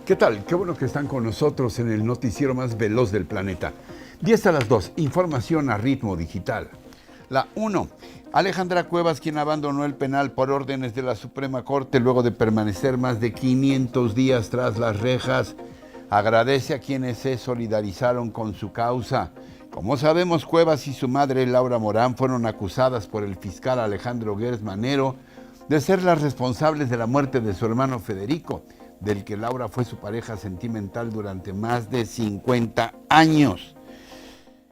¿Qué tal? Qué bueno que están con nosotros en el noticiero más veloz del planeta. 10 a las 2, información a ritmo digital. La 1. Alejandra Cuevas, quien abandonó el penal por órdenes de la Suprema Corte luego de permanecer más de 500 días tras las rejas, agradece a quienes se solidarizaron con su causa. Como sabemos, Cuevas y su madre Laura Morán fueron acusadas por el fiscal Alejandro Gertz Manero de ser las responsables de la muerte de su hermano Federico, del que Laura fue su pareja sentimental durante más de 50 años.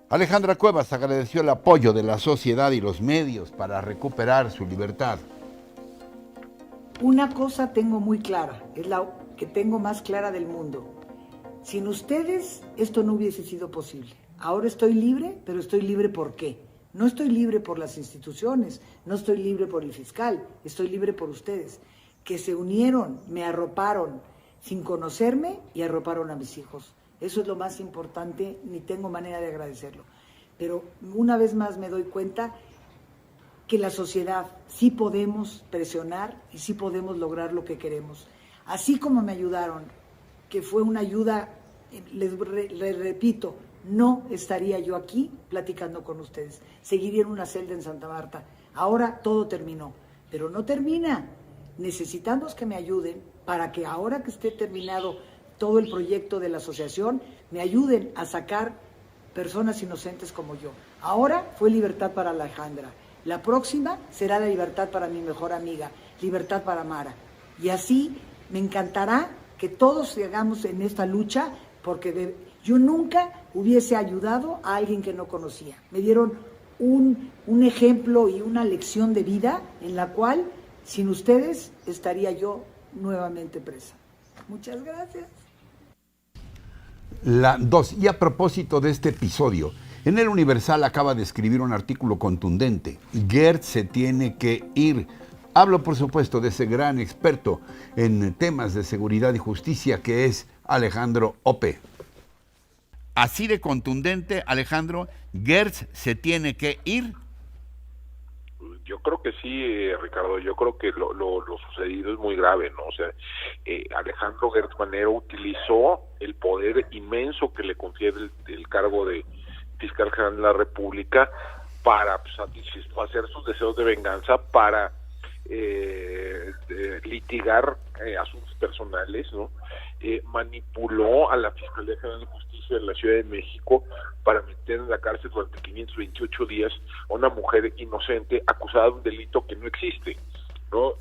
Alejandra Cuevas agradeció el apoyo de la sociedad y los medios para recuperar su libertad. Una cosa tengo muy clara, es la que tengo más clara del mundo. Sin ustedes esto no hubiese sido posible. Ahora estoy libre, pero estoy libre ¿por qué? No estoy libre por las instituciones, no estoy libre por el fiscal, estoy libre por ustedes, que se unieron, me arroparon sin conocerme y arroparon a mis hijos. Eso es lo más importante, ni tengo manera de agradecerlo. Pero una vez más me doy cuenta que la sociedad sí podemos presionar y sí podemos lograr lo que queremos. Así como me ayudaron, que fue una ayuda, les repito, no estaría yo aquí platicando con ustedes. Seguiría en una celda en Santa Marta. Ahora todo terminó, pero no termina. Necesitamos que me ayuden para que ahora que esté terminado todo el proyecto de la asociación, me ayuden a sacar personas inocentes como yo. Ahora fue libertad para Alejandra. La próxima será la libertad para mi mejor amiga, libertad para Mara. Y así me encantará que todos sigamos en esta lucha, porque yo nunca hubiese ayudado a alguien que no conocía. Me dieron un ejemplo y una lección de vida en la cual sin ustedes estaría yo nuevamente presa. Muchas gracias. La 2. Y a propósito de este episodio, en el Universal acaba de escribir un artículo contundente. Gertz se tiene que ir. Hablo, por supuesto, de ese gran experto en temas de seguridad y justicia que es Alejandro Ope. Así de contundente, Alejandro, Gertz se tiene que ir. Yo creo que sí, Ricardo, yo creo que lo sucedido es muy grave, ¿no? O sea, Alejandro Gertz Manero utilizó el poder inmenso que le confiere el cargo de fiscal general de la República para satisfacer sus deseos de venganza, para litigar asuntos personales, ¿no? Manipuló a la Fiscalía General de Justicia de la Ciudad de México para meter en la cárcel durante 528 días a una mujer inocente acusada de un delito que no existe, ¿no?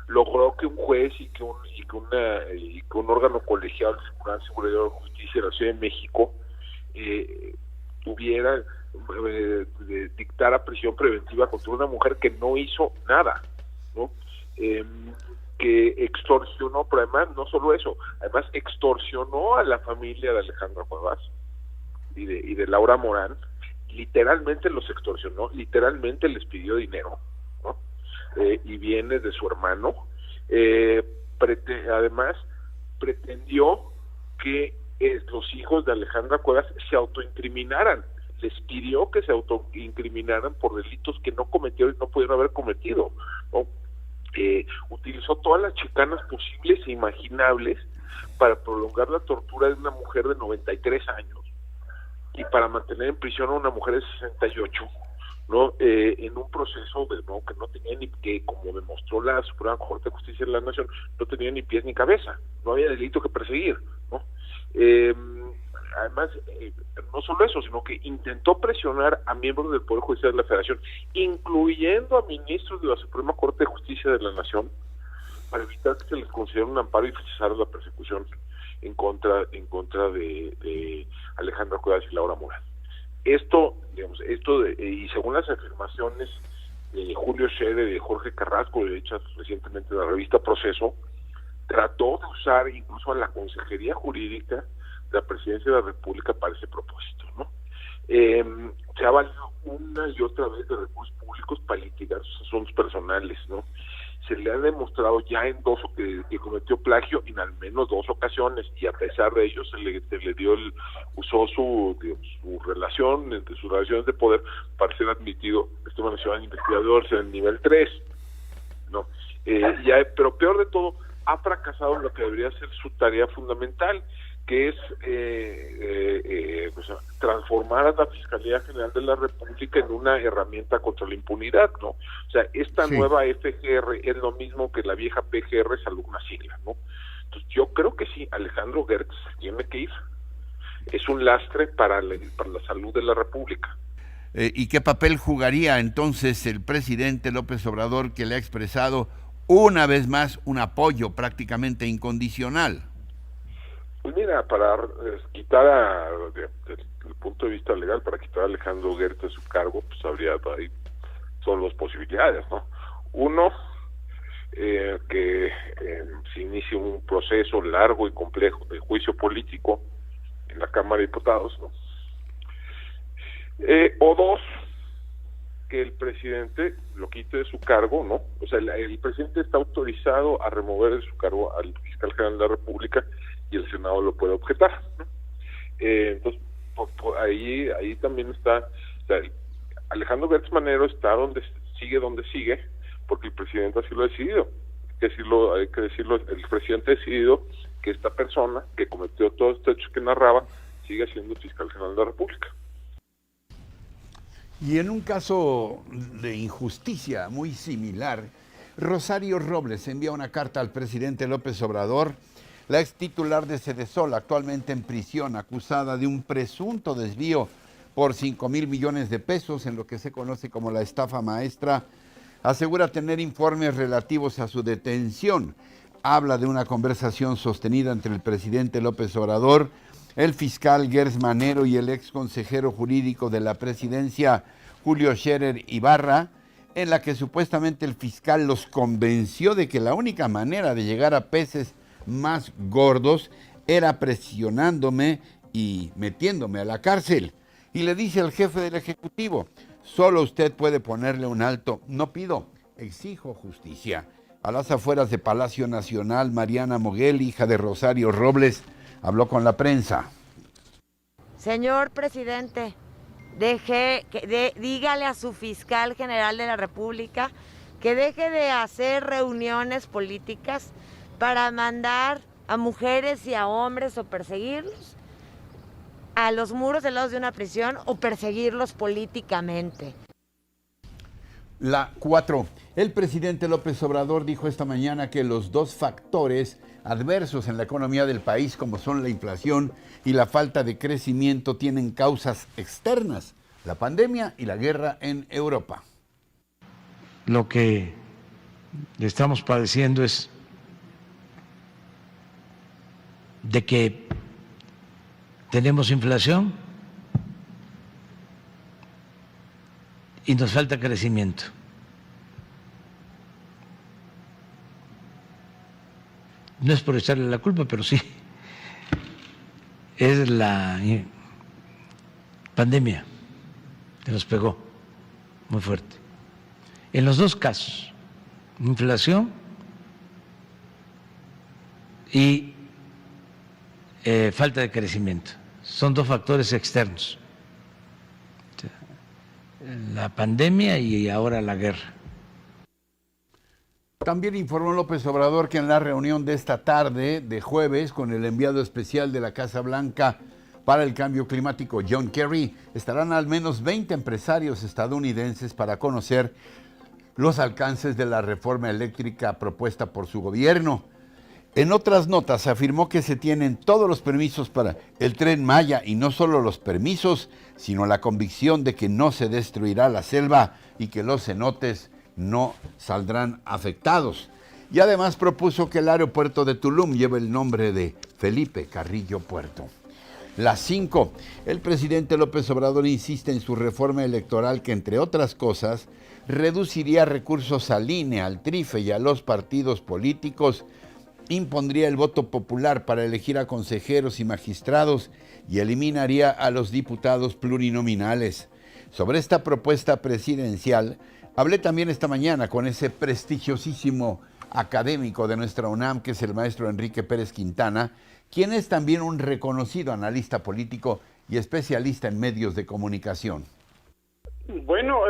Logró que un juez y que un órgano colegiado del Tribunal Superior de Justicia de la Ciudad de México dictara prisión preventiva contra una mujer que no hizo nada, ¿no? Que extorsionó, pero además no solo eso, además extorsionó a la familia de Alejandra Cuevas y de Laura Morán, literalmente los extorsionó, literalmente les pidió dinero, ¿no? Y bienes de su hermano. Además pretendió que los hijos de Alejandra Cuevas se autoincriminaran, les pidió que se autoincriminaran por delitos que no cometieron y no pudieron haber cometido, ¿no? Utilizó todas las chicanas posibles e imaginables para prolongar la tortura de una mujer de 93 años y para mantener en prisión a una mujer de 68, ¿no? En un proceso que no tenía ni, que como demostró la Suprema Corte de Justicia de la Nación, no tenía ni pies ni cabeza, no había delito que perseguir, ¿no? Además, no solo eso, sino que intentó presionar a miembros del Poder Judicial de la Federación, incluyendo a ministros de la Suprema Corte de Justicia de la Nación, para evitar que se les concediera un amparo y cesara la persecución en contra de Alejandra Cuevas y Laura Morán. Y según las afirmaciones de Julio Scherer y de Jorge Carrasco, hechas recientemente en la revista Proceso, trató de usar incluso a la Consejería Jurídica de la Presidencia de la República para ese propósito, ¿no? Se ha valido una y otra vez de recursos públicos para litigar sus asuntos personales, ¿no? Se le ha demostrado ya en que cometió plagio en al menos 2 ocasiones, y a pesar de ello se le usó su relación, entre sus relaciones de poder, para ser admitido investigadores en el nivel 3, ¿no? Pero peor de todo, ha fracasado en lo que debería ser su tarea fundamental, que es pues, transformar a la Fiscalía General de la República en una herramienta contra la impunidad, ¿no? O sea, esta nueva FGR es lo mismo que la vieja PGR, salvo una sigla, ¿no? Entonces yo creo que sí, Alejandro Gertz tiene que ir. Es un lastre para la salud de la República. ¿Y qué papel jugaría entonces el presidente López Obrador, que le ha expresado una vez más un apoyo prácticamente incondicional? Pues mira, para quitar desde el punto de vista legal, para quitar a Alejandro Gertz de su cargo, pues habría ahí son dos posibilidades, ¿no? Uno, que se inicie un proceso largo y complejo de juicio político en la Cámara de Diputados, ¿no? O dos, que el presidente lo quite de su cargo, ¿no? O sea, el presidente está autorizado a remover de su cargo al fiscal general de la República y el Senado lo puede objetar, ¿no? Entonces, ahí también está, o sea, Alejandro Gertz Manero está donde sigue, porque el presidente así lo ha decidido. Hay que decirlo, el presidente ha decidido que esta persona que cometió todos estos hechos que narraba siga siendo fiscal general de la República. Y en un caso de injusticia muy similar, Rosario Robles envía una carta al presidente López Obrador, la ex titular de Sedesol, actualmente en prisión, acusada de un presunto desvío por 5,000 millones de pesos en lo que se conoce como la estafa maestra, asegura tener informes relativos a su detención. Habla de una conversación sostenida entre el presidente López Obrador, el fiscal Gertz Manero y el ex consejero jurídico de la presidencia, Julio Scherer Ibarra, en la que supuestamente el fiscal los convenció de que la única manera de llegar a peces más gordos era presionándome y metiéndome a la cárcel. Y le dice al jefe del Ejecutivo, solo usted puede ponerle un alto. No pido, exijo justicia. A las afueras de Palacio Nacional, Mariana Moguel, hija de Rosario Robles, habló con la prensa. Señor presidente, dígale a su fiscal general de la República que deje de hacer reuniones políticas para mandar a mujeres y a hombres o perseguirlos a los muros helados de una prisión o perseguirlos políticamente. La 4. El presidente López Obrador dijo esta mañana que los dos factores adversos en la economía del país, como son la inflación y la falta de crecimiento, tienen causas externas, la pandemia y la guerra en Europa. Lo que estamos padeciendo es de que tenemos inflación y nos falta crecimiento. No es por echarle la culpa, pero sí es la pandemia que nos pegó muy fuerte. En los dos casos, inflación y falta de crecimiento. Son dos factores externos. La pandemia y ahora la guerra. También informó López Obrador que en la reunión de esta tarde, de jueves, con el enviado especial de la Casa Blanca para el cambio climático, John Kerry, estarán al menos 20 empresarios estadounidenses para conocer los alcances de la reforma eléctrica propuesta por su gobierno. En otras notas afirmó que se tienen todos los permisos para el Tren Maya y no solo los permisos, sino la convicción de que no se destruirá la selva y que los cenotes no saldrán afectados. Y además propuso que el aeropuerto de Tulum lleve el nombre de Felipe Carrillo Puerto. Las 5. El presidente López Obrador insiste en su reforma electoral que, entre otras cosas, reduciría recursos al INE, al TRIFE y a los partidos políticos, impondría el voto popular para elegir a consejeros y magistrados y eliminaría a los diputados plurinominales. Sobre esta propuesta presidencial, hablé también esta mañana con ese prestigiosísimo académico de nuestra UNAM, que es el maestro Enrique Pérez Quintana, quien es también un reconocido analista político y especialista en medios de comunicación. Bueno,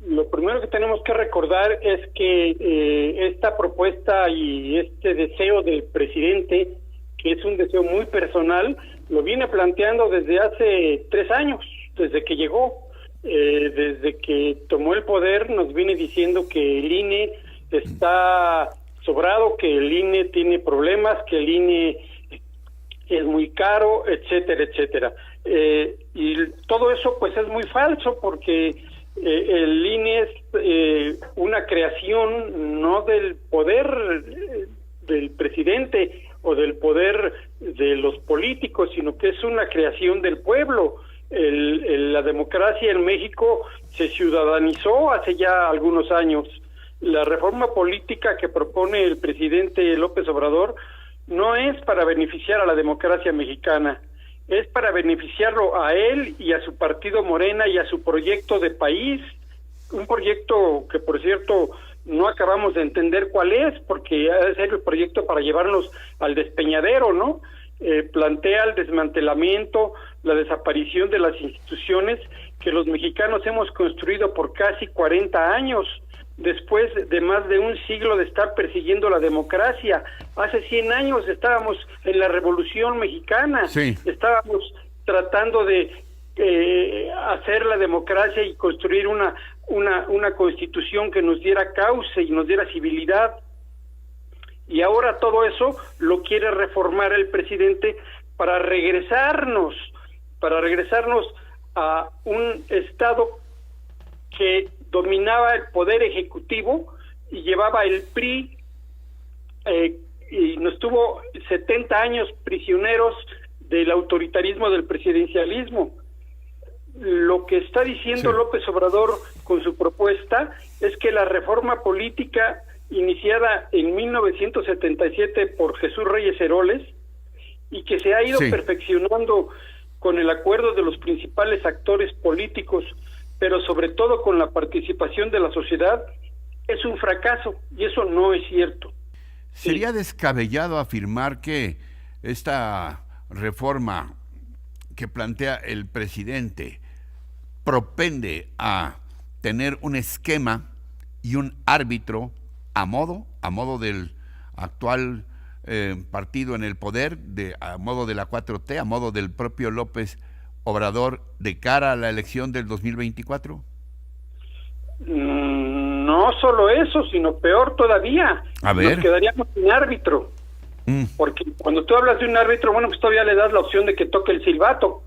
lo primero primero que tenemos que recordar es que esta propuesta y este deseo del presidente, que es un deseo muy personal, lo viene planteando desde hace 3 años, desde que llegó, desde que tomó el poder, nos viene diciendo que el INE está sobrado, que el INE tiene problemas, que el INE es muy caro, etcétera, etcétera. Y todo eso pues es muy falso, porque el INE es una creación no del poder del presidente o del poder de los políticos, sino que es una creación del pueblo. La democracia en México se ciudadanizó hace ya algunos años. La reforma política que propone el presidente López Obrador no es para beneficiar a la democracia mexicana, es para beneficiarlo a él y a su partido Morena y a su proyecto de país, un proyecto que, por cierto, no acabamos de entender cuál es, porque es el proyecto para llevarnos al despeñadero, ¿no? Plantea el desmantelamiento, la desaparición de las instituciones que los mexicanos hemos construido por casi 40 años, después de más de un siglo de estar persiguiendo la democracia. Hace 100 años estábamos en la Revolución Mexicana, sí. Estábamos tratando de hacer la democracia y construir una constitución que nos diera cauce y nos diera civilidad. Y ahora todo eso lo quiere reformar el presidente para regresarnos a un estado que dominaba el poder ejecutivo y llevaba el PRI, y nos tuvo 70 años prisioneros del autoritarismo del presidencialismo. Lo que está diciendo sí. López Obrador con su propuesta es que la reforma política iniciada en 1977 por Jesús Reyes Heroles y que se ha ido sí. perfeccionando con el acuerdo de los principales actores políticos, pero sobre todo con la participación de la sociedad, es un fracaso, y eso no es cierto. ¿Sería descabellado afirmar que esta reforma que plantea el presidente propende a tener un esquema y un árbitro a modo del actual partido en el poder, a modo de la 4T, a modo del propio López Obrador, de cara a la elección del 2024? No solo eso, sino peor todavía. A ver. Nos quedaríamos sin árbitro. Porque cuando tú hablas de un árbitro, bueno, pues todavía le das la opción de que toque el silbato,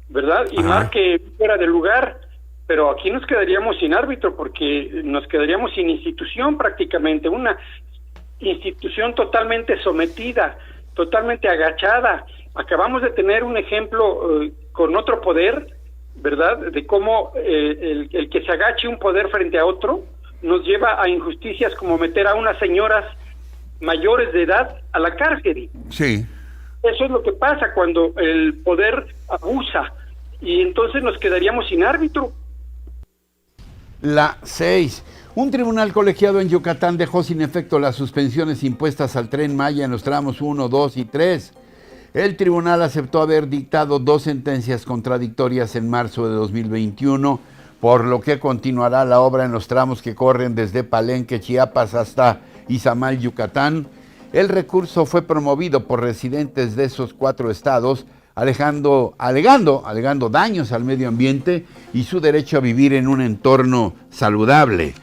¿verdad? Y marque fuera de lugar. Pero aquí nos quedaríamos sin árbitro, porque nos quedaríamos sin institución prácticamente, una institución totalmente sometida, totalmente agachada. Acabamos de tener un ejemplo con otro poder, ¿verdad?, de cómo el que se agache un poder frente a otro nos lleva a injusticias como meter a unas señoras mayores de edad a la cárcel. Sí. Eso es lo que pasa cuando el poder abusa, y entonces nos quedaríamos sin árbitro. La 6. Un tribunal colegiado en Yucatán dejó sin efecto las suspensiones impuestas al Tren Maya en los tramos 1, 2 y 3. El tribunal aceptó haber dictado 2 sentencias contradictorias en marzo de 2021, por lo que continuará la obra en los tramos que corren desde Palenque, Chiapas, hasta Izamal, Yucatán. El recurso fue promovido por residentes de esos 4 estados, alegando daños al medio ambiente y su derecho a vivir en un entorno saludable.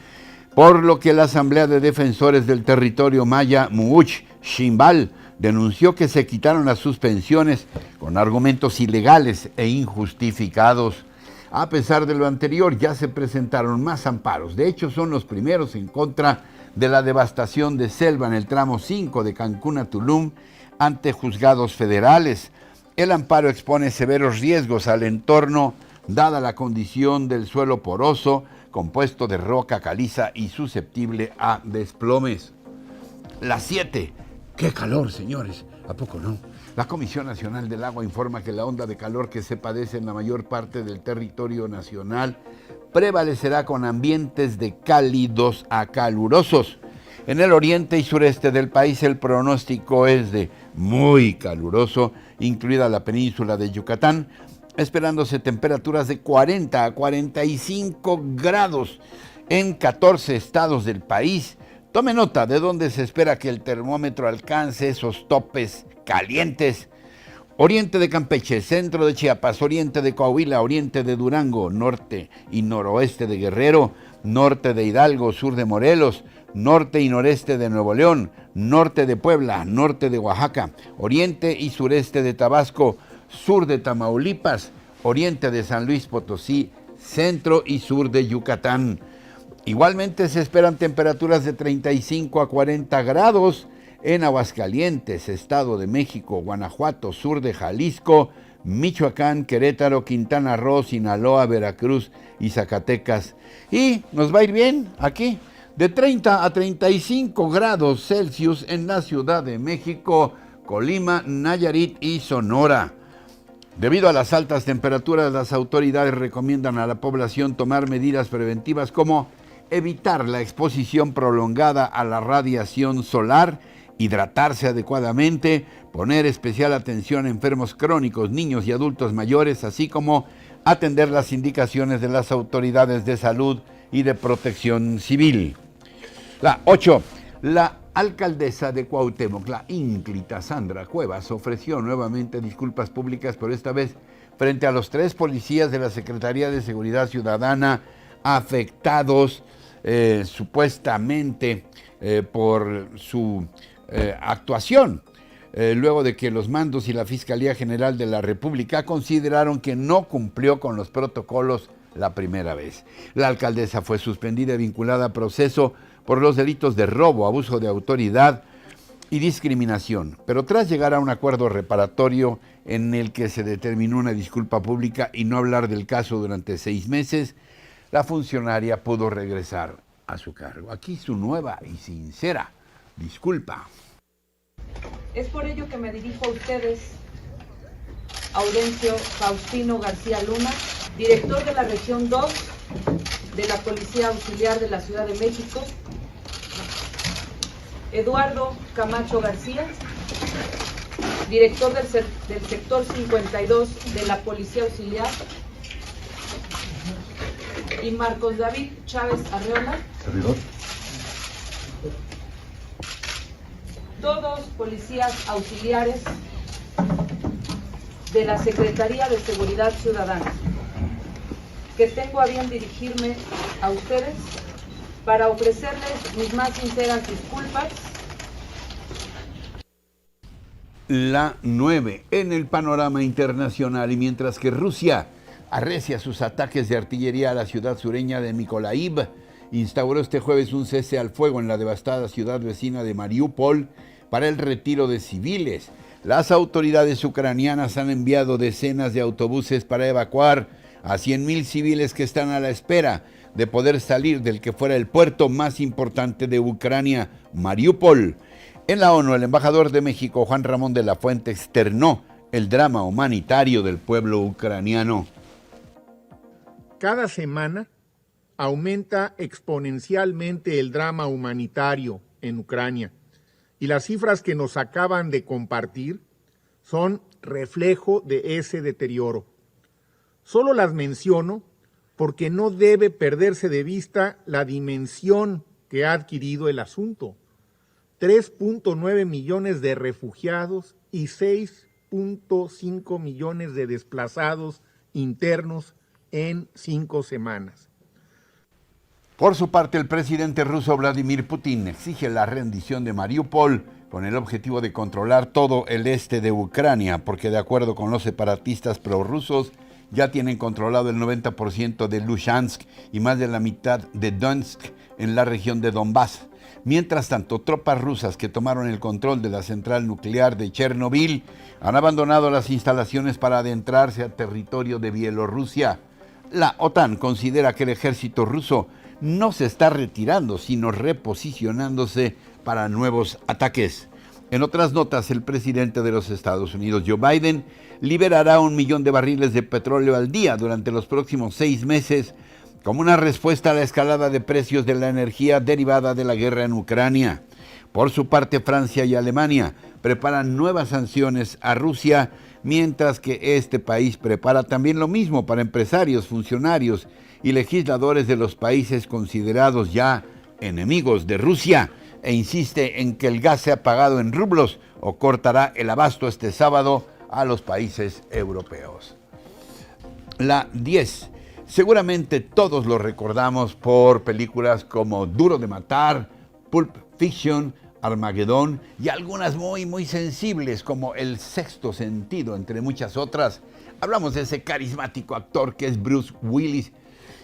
Por lo que la Asamblea de Defensores del Territorio Maya, Muuch Ximbal, denunció que se quitaron las suspensiones con argumentos ilegales e injustificados. A pesar de lo anterior, ya se presentaron más amparos. De hecho, son los primeros en contra de la devastación de selva en el tramo 5 de Cancún a Tulum ante juzgados federales. El amparo expone severos riesgos al entorno, dada la condición del suelo poroso, compuesto de roca caliza y susceptible a desplomes. La 7. ¡Qué calor, señores! ¿A poco no? La Comisión Nacional del Agua informa que la onda de calor que se padece en la mayor parte del territorio nacional prevalecerá con ambientes de cálidos a calurosos. En el oriente y sureste del país el pronóstico es de muy caluroso, incluida la península de Yucatán, esperándose temperaturas de 40 a 45 grados. en 14 estados del país. Tome nota de dónde se espera que el termómetro alcance esos topes calientes. Oriente de Campeche, centro de Chiapas, oriente de Coahuila, oriente de Durango, norte y noroeste de Guerrero, norte de Hidalgo, sur de Morelos, norte y noreste de Nuevo León, norte de Puebla, norte de Oaxaca, oriente y sureste de Tabasco, sur de Tamaulipas, oriente de San Luis Potosí, centro y sur de Yucatán. Igualmente se esperan temperaturas de 35 a 40 grados en Aguascalientes, Estado de México, Guanajuato, sur de Jalisco, Michoacán, Querétaro, Quintana Roo, Sinaloa, Veracruz y Zacatecas. Y nos va a ir bien aquí, de 30 a 35 grados Celsius en la Ciudad de México, Colima, Nayarit y Sonora. Debido a las altas temperaturas, las autoridades recomiendan a la población tomar medidas preventivas como evitar la exposición prolongada a la radiación solar, hidratarse adecuadamente, poner especial atención a enfermos crónicos, niños y adultos mayores, así como atender las indicaciones de las autoridades de salud y de protección civil. La 8. La alcaldesa de Cuauhtémoc, la ínclita Sandra Cuevas, ofreció nuevamente disculpas públicas, pero esta vez frente a los 3 policías de la Secretaría de Seguridad Ciudadana afectados supuestamente por su actuación, luego de que los mandos y la Fiscalía General de la República consideraron que no cumplió con los protocolos la primera vez. La alcaldesa fue suspendida y vinculada a proceso por los delitos de robo, abuso de autoridad y discriminación, pero tras llegar a un acuerdo reparatorio en el que se determinó una disculpa pública y no hablar del caso durante 6 meses, la funcionaria pudo regresar a su cargo. Aquí su nueva y sincera disculpa. Es por ello que me dirijo a ustedes, Audencio Faustino García Luna, director de la Región 2 de la Policía Auxiliar de la Ciudad de México, Eduardo Camacho García, director del sector 52 de la Policía Auxiliar, y Marcos David Chávez Arreola, servidor, todos policías auxiliares de la Secretaría de Seguridad Ciudadana, que tengo a bien dirigirme a ustedes para ofrecerles mis más sinceras disculpas. La 9. En el panorama internacional, y mientras que Rusia arrecia sus ataques de artillería a la ciudad sureña de Mykolaiv, instauró este jueves un cese al fuego en la devastada ciudad vecina de Mariupol para el retiro de civiles. Las autoridades ucranianas han enviado decenas de autobuses para evacuar a 100,000 civiles que están a la espera de poder salir del que fuera el puerto más importante de Ucrania, Mariupol. En la ONU, el embajador de México, Juan Ramón de la Fuente, externó el drama humanitario del pueblo ucraniano. Cada semana aumenta exponencialmente el drama humanitario en Ucrania y las cifras que nos acaban de compartir son reflejo de ese deterioro. Solo las menciono porque no debe perderse de vista la dimensión que ha adquirido el asunto. 3.9 millones de refugiados y 6.5 millones de desplazados internos en 5 semanas. Por su parte, el presidente ruso Vladimir Putin exige la rendición de Mariupol con el objetivo de controlar todo el este de Ucrania, porque de acuerdo con los separatistas prorrusos, ya tienen controlado el 90% de Luhansk y más de la mitad de Donetsk en la región de Donbass. Mientras tanto, tropas rusas que tomaron el control de la central nuclear de Chernobyl han abandonado las instalaciones para adentrarse a territorio de Bielorrusia. La OTAN considera que el ejército ruso no se está retirando, sino reposicionándose para nuevos ataques. En otras notas, el presidente de los Estados Unidos, Joe Biden, liberará 1 millón de barriles de petróleo al día durante los próximos 6 meses como una respuesta a la escalada de precios de la energía derivada de la guerra en Ucrania. Por su parte, Francia y Alemania preparan nuevas sanciones a Rusia, mientras que este país prepara también lo mismo para empresarios, funcionarios y legisladores de los países considerados ya enemigos de Rusia e insiste en que el gas sea pagado en rublos o cortará el abasto este sábado a los países europeos. La 10. Seguramente todos lo recordamos por películas como Duro de Matar, Pulp Fiction, Armagedón y algunas muy sensibles como El Sexto Sentido, entre muchas otras. Hablamos de ese carismático actor que es Bruce Willis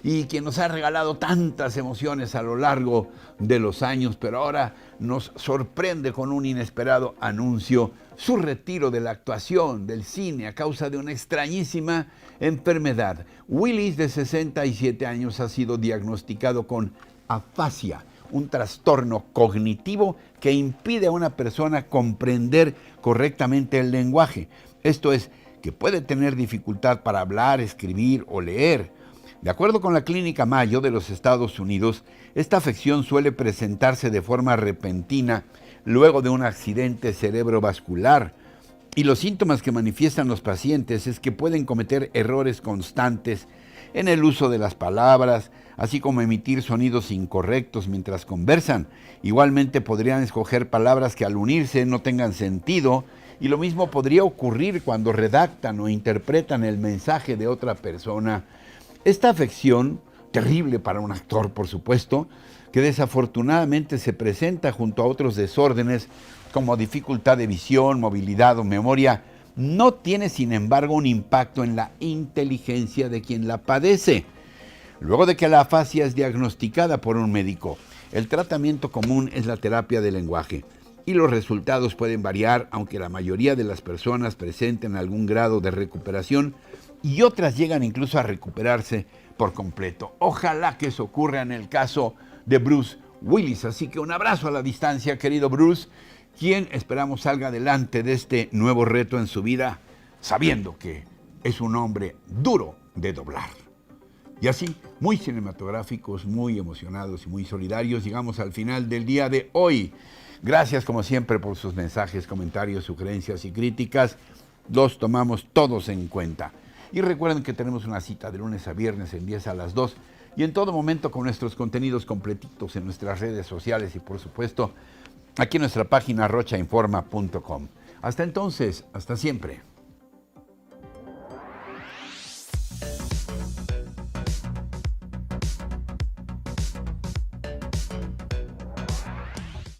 y quien nos ha regalado tantas emociones a lo largo de los años, pero ahora nos sorprende con un inesperado anuncio: su retiro de la actuación, del cine, a causa de una extrañísima enfermedad. Willis, de 67 años, ha sido diagnosticado con afasia, un trastorno cognitivo que impide a una persona comprender correctamente el lenguaje. Esto es, que puede tener dificultad para hablar, escribir o leer. De acuerdo con la Clínica Mayo de los Estados Unidos, esta afección suele presentarse de forma repentina luego de un accidente cerebrovascular, y los síntomas que manifiestan los pacientes es que pueden cometer errores constantes en el uso de las palabras, así como emitir sonidos incorrectos mientras conversan. Igualmente podrían escoger palabras que al unirse no tengan sentido, y lo mismo podría ocurrir cuando redactan o interpretan el mensaje de otra persona. Esta afección, terrible para un actor por supuesto, que desafortunadamente se presenta junto a otros desórdenes como dificultad de visión, movilidad o memoria, no tiene sin embargo un impacto en la inteligencia de quien la padece. Luego de que la afasia es diagnosticada por un médico, el tratamiento común es la terapia del lenguaje, y los resultados pueden variar, aunque la mayoría de las personas presenten algún grado de recuperación y otras llegan incluso a recuperarse por completo. Ojalá que eso ocurra en el caso de Bruce Willis. Así que un abrazo a la distancia, querido Bruce, quien esperamos salga adelante de este nuevo reto en su vida, sabiendo que es un hombre duro de doblar. Y así, muy cinematográficos, muy emocionados y muy solidarios, llegamos al final del día de hoy. Gracias, como siempre, por sus mensajes, comentarios, sugerencias y críticas. Los tomamos todos en cuenta. Y recuerden que tenemos una cita de lunes a viernes en 10 a las 2 y en todo momento con nuestros contenidos completitos en nuestras redes sociales y, por supuesto, aquí en nuestra página rochainforma.com. Hasta entonces, hasta siempre.